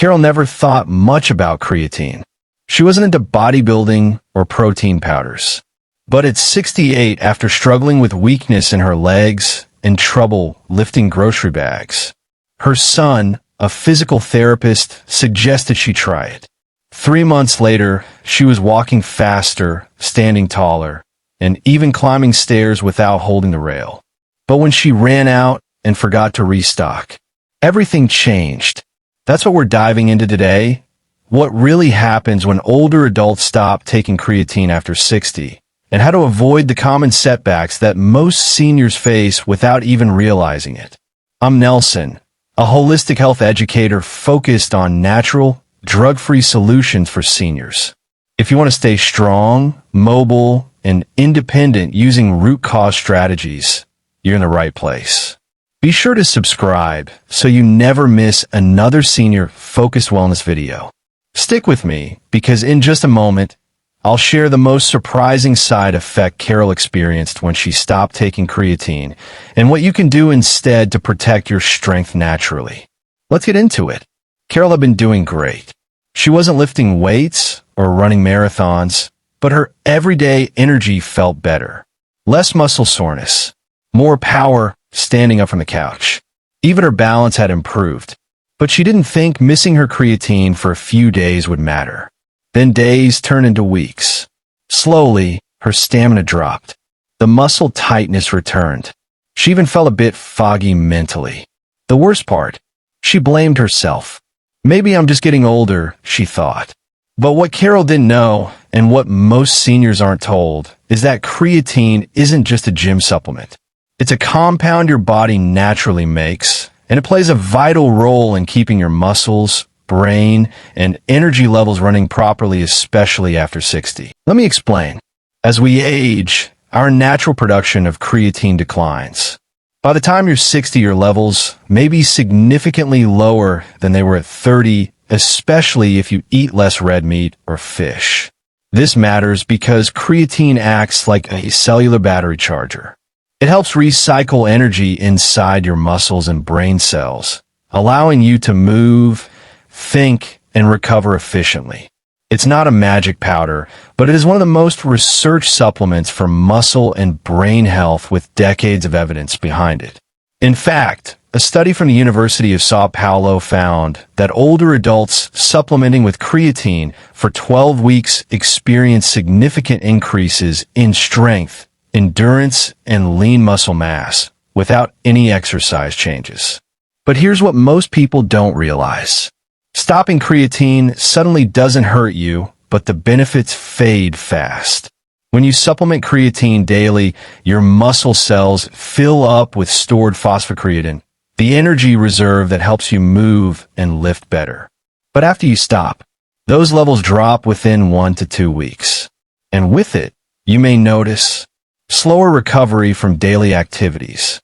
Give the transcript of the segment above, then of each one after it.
Carol never thought much about creatine. She wasn't into bodybuilding or protein powders. But at 68, after struggling with weakness in her legs and trouble lifting grocery bags, her son, a physical therapist, suggested she try it. 3 months later, she was walking faster, standing taller, and even climbing stairs without holding the rail. But when she ran out and forgot to restock, everything changed. That's what we're diving into today. What really happens when older adults stop taking creatine after 60, and how to avoid the common setbacks that most seniors face without even realizing it. I'm Nelson, a holistic health educator focused on natural, drug-free solutions for seniors. If you want to stay strong, mobile, and independent using root cause strategies, you're in the right place. Be sure to subscribe so you never miss another senior-focused wellness video. Stick with me because in just a moment, I'll share the most surprising side effect Carol experienced when she stopped taking creatine and what you can do instead to protect your strength naturally. Let's get into it. Carol had been doing great. She wasn't lifting weights or running marathons, but her everyday energy felt better. Less muscle soreness, more power standing up from the couch. Even her balance had improved, but she didn't think missing her creatine for a few days would matter. Then days turned into weeks. Slowly, her stamina dropped. The muscle tightness returned. She even felt a bit foggy mentally. The worst part, she blamed herself. Maybe I'm just getting older, she thought. But what Carol didn't know, and what most seniors aren't told, is that creatine isn't just a gym supplement. It's a compound your body naturally makes, and it plays a vital role in keeping your muscles, brain, and energy levels running properly, especially after 60. Let me explain. As we age, our natural production of creatine declines. By the time you're 60, your levels may be significantly lower than they were at 30, especially if you eat less red meat or fish. This matters because creatine acts like a cellular battery charger. It helps recycle energy inside your muscles and brain cells, allowing you to move, think, and recover efficiently. It's not a magic powder, but it is one of the most researched supplements for muscle and brain health with decades of evidence behind it. In fact, a study from the University of Sao Paulo found that older adults supplementing with creatine for 12 weeks experienced significant increases in strength, endurance, and lean muscle mass without any exercise changes. But here's what most people don't realize. Stopping creatine suddenly doesn't hurt you, but the benefits fade fast. When you supplement creatine daily, your muscle cells fill up with stored phosphocreatine, the energy reserve that helps you move and lift better. But after you stop, those levels drop within 1 to 2 weeks. And with it, you may notice slower recovery from daily activities,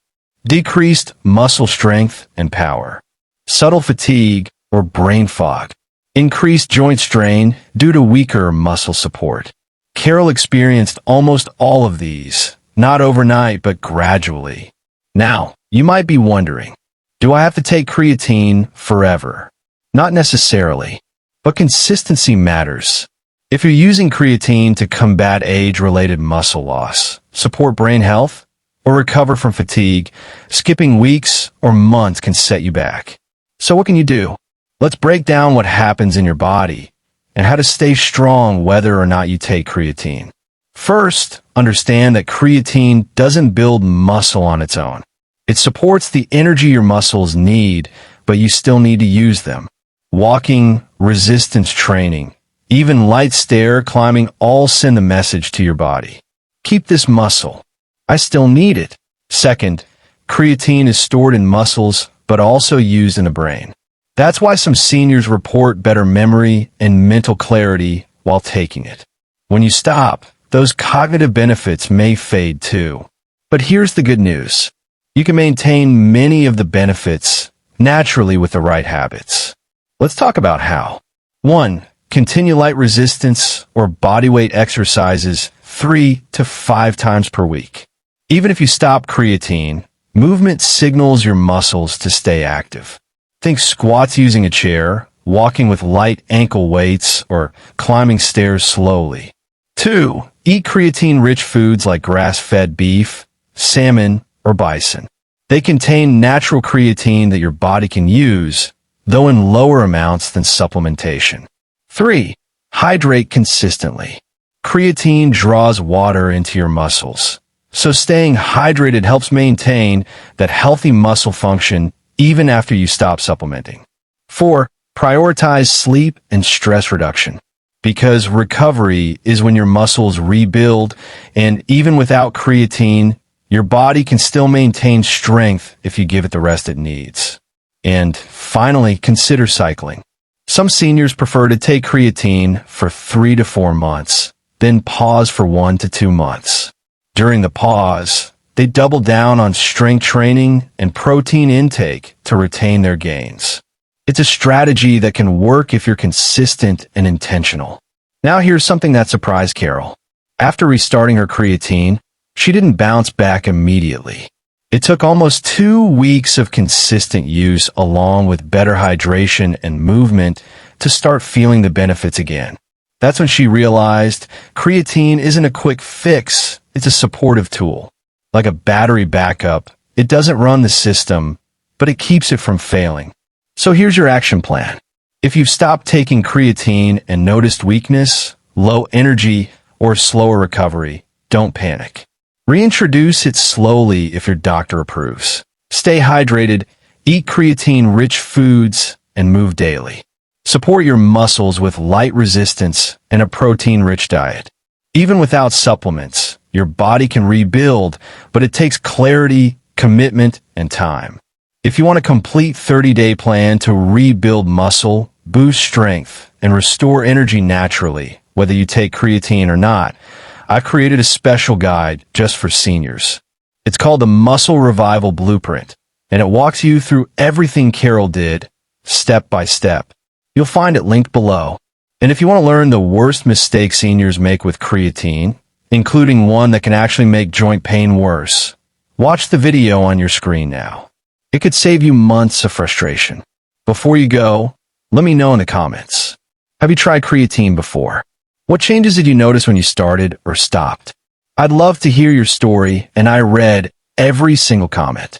decreased muscle strength and power, subtle fatigue or brain fog, increased joint strain due to weaker muscle support. Carol experienced almost all of these, not overnight but gradually. Now, you might be wondering, do I have to take creatine forever? Not necessarily, but consistency matters. If you're using creatine to combat age-related muscle loss, support brain health, or recover from fatigue, skipping weeks or months can set you back. So what can you do? Let's break down what happens in your body and how to stay strong whether or not you take creatine. First, understand that creatine doesn't build muscle on its own. It supports the energy your muscles need, but you still need to use them. Walking, resistance training, even light stair climbing all send a message to your body. Keep this muscle. I still need it. Second, creatine is stored in muscles, but also used in the brain. That's why some seniors report better memory and mental clarity while taking it. When you stop, those cognitive benefits may fade too. But here's the good news. You can maintain many of the benefits naturally with the right habits. Let's talk about how. 1. Continue light resistance or bodyweight exercises 3 to 5 times per week. Even if you stop creatine, movement signals your muscles to stay active. Think squats using a chair, walking with light ankle weights, or climbing stairs slowly. 2. Eat creatine-rich foods like grass-fed beef, salmon, or bison. They contain natural creatine that your body can use, though in lower amounts than supplementation. 3. Hydrate consistently. Creatine draws water into your muscles, so staying hydrated helps maintain that healthy muscle function even after you stop supplementing. 4. Prioritize sleep and stress reduction. Because recovery is when your muscles rebuild, and even without creatine, your body can still maintain strength if you give it the rest it needs. And finally, consider cycling. Some seniors prefer to take creatine for 3 to 4 months, then pause for 1 to 2 months. During the pause, they double down on strength training and protein intake to retain their gains. It's a strategy that can work if you're consistent and intentional. Now here's something that surprised Carol. After restarting her creatine, she didn't bounce back immediately. It took almost 2 weeks of consistent use along with better hydration and movement to start feeling the benefits again. That's when she realized creatine isn't a quick fix, it's a supportive tool. Like a battery backup, it doesn't run the system, but it keeps it from failing. So here's your action plan. If you've stopped taking creatine and noticed weakness, low energy, or slower recovery, don't panic. Reintroduce it slowly if your doctor approves. Stay hydrated, eat creatine-rich foods, and move daily. Support your muscles with light resistance and a protein-rich diet. Even without supplements, your body can rebuild, but it takes clarity, commitment, and time. If you want a complete 30-day plan to rebuild muscle, boost strength, and restore energy naturally, whether you take creatine or not, I've created a special guide just for seniors. It's called the Muscle Revival Blueprint, and it walks you through everything Carol did, step by step. You'll find it linked below. And if you want to learn the worst mistakes seniors make with creatine, including one that can actually make joint pain worse, watch the video on your screen now. It could save you months of frustration. Before you go, let me know in the comments. Have you tried creatine before? What changes did you notice when you started or stopped? I'd love to hear your story, and I read every single comment.